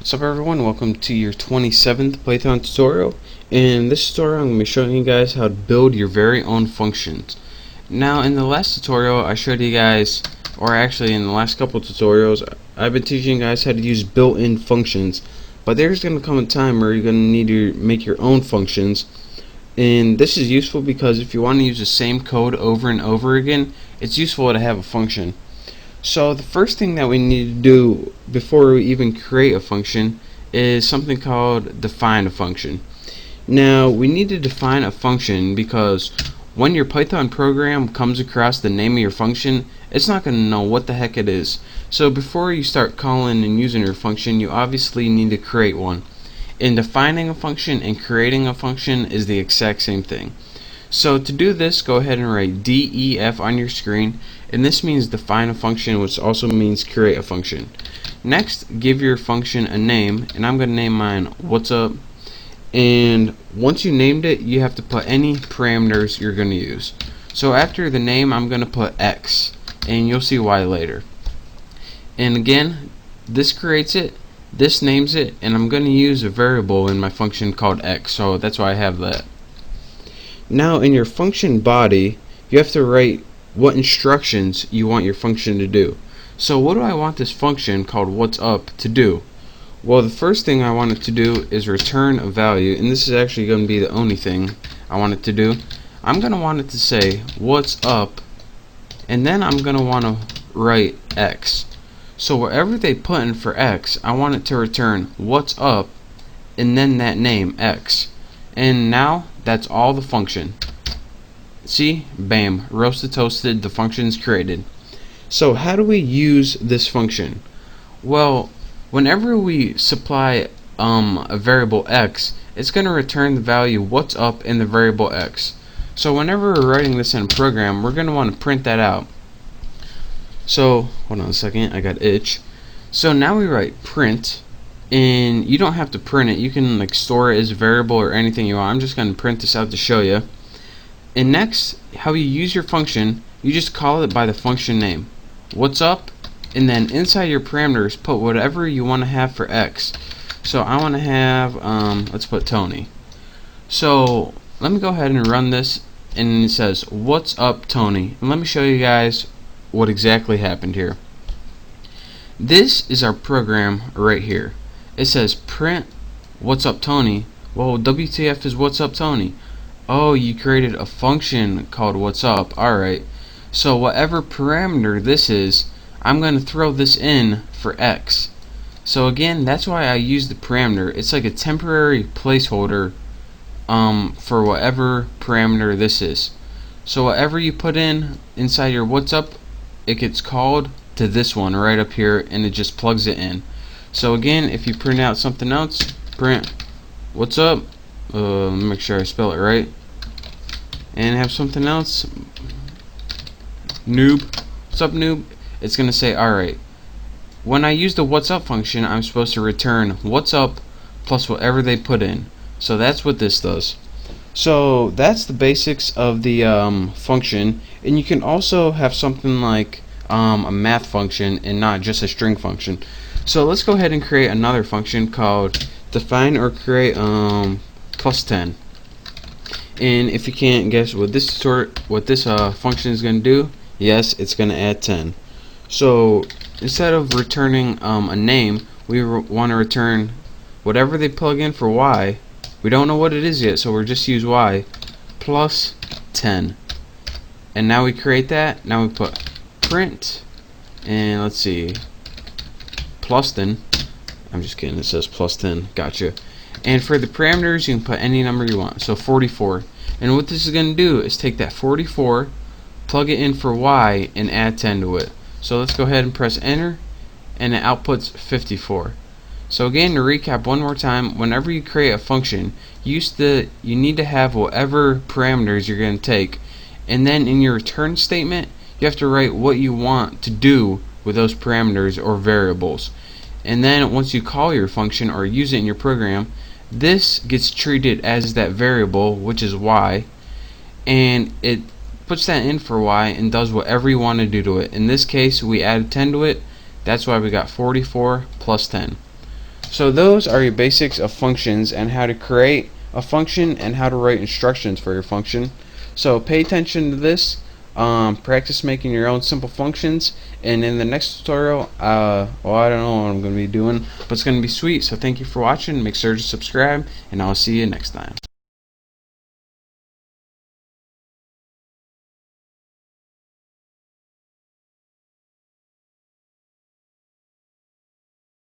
What's up everyone, welcome to your 27th Python tutorial. In this tutorial I'm going to be showing you guys how to build your very own functions. Now in the last tutorial I showed you guys, or actually in the last couple tutorials, I've been teaching you guys how to use built-in functions. But there's going to come a time where you're going to need to make your own functions. And this is useful because if you want to use the same code over and over again, it's useful to have a function. So the first thing that we need to do before we even create a function is something called define a function. Now we need to define a function because when your Python program comes across the name of your function, it's not going to know what the heck it is. So before you start calling and using your function, you obviously need to create one. And defining a function and creating a function is the exact same thing. So to do this, go ahead and write DEF on your screen, and this means define a function, which also means create a function. Next, give your function a name, and I'm going to name mine what's up. And once you named it, you have to put any parameters you're going to use. So after the name, I'm going to put X, and you'll see why later. And again, this creates it, this names it, and I'm going to use a variable in my function called X, so that's why I have that. Now in your function body, you have to write what instructions you want your function to do. So what do I want this function called what's up to do? Well, the first thing I want it to do is return a value, and this is actually going to be the only thing I want it to do. I'm going to want it to say what's up, and then I'm going to want to write X. So whatever they put in for X, I want it to return what's up and then that name X. And now that's all the function. See, bam, roasted toasted, the function's created. So how do we use this function? Well, whenever we supply a variable X, it's going to return the value what's up in the variable X. So whenever we're writing this in a program, we're going to want to print that out. So hold on a second, I got itch. So now we write print, and you don't have to print it, you can like store it as a variable or anything you want. I'm just going to print this out to show you. And next, how you use your function, you just call it by the function name, what's up, and then inside your parameters put whatever you want to have for X. So I want to have let's put Tony. So let me go ahead and run this, and it says what's up Tony, and let me show you guys what exactly happened here. This is our program right here. It says print what's up Tony. Well, WTF is what's up Tony? Oh, you created a function called what's up. Alright, so whatever parameter this is, I'm going to throw this in for X. So again, that's why I use the parameter. It's like a temporary placeholder for whatever parameter this is. So whatever you put in inside your what's up, it gets called to this one right up here, and it just plugs it in. So again, if you print out something else, print what's up, let me make sure I spell it right, and have something else, noob, what's up noob, it's gonna say alright, when I use the what's up function, I'm supposed to return what's up plus whatever they put in. So that's what this does. So that's the basics of the function, and you can also have something like a math function and not just a string function. So let's go ahead and create another function called define or create plus 10. And if you can't guess what this function is going to do, yes, it's going to add 10. So instead of returning a name, we want to return whatever they plug in for Y. We don't know what it is yet, so we'll just use Y plus 10. And now we create that. Now we put print, and let's see, plus 10. I'm just kidding, it says plus 10. Gotcha. And for the parameters, you can put any number you want. So 44. And what this is going to do is take that 44, plug it in for Y, and add 10 to it. So let's go ahead and press enter, and it outputs 54. So again, to recap one more time, whenever you create a function, you need to have whatever parameters you're going to take, and then in your return statement, you have to write what you want to do with those parameters or variables. And then once you call your function or use it in your program, this gets treated as that variable, which is Y, and it puts that in for Y and does whatever you want to do to it. In this case, we added 10 to it, that's why we got 44 plus 10. So those are your basics of functions and how to create a function and how to write instructions for your function. So pay attention to this, practice making your own simple functions, and in the next tutorial, well, I don't know what I'm going to be doing, but it's going to be sweet. So thank you for watching, make sure to subscribe, and I'll see you next time.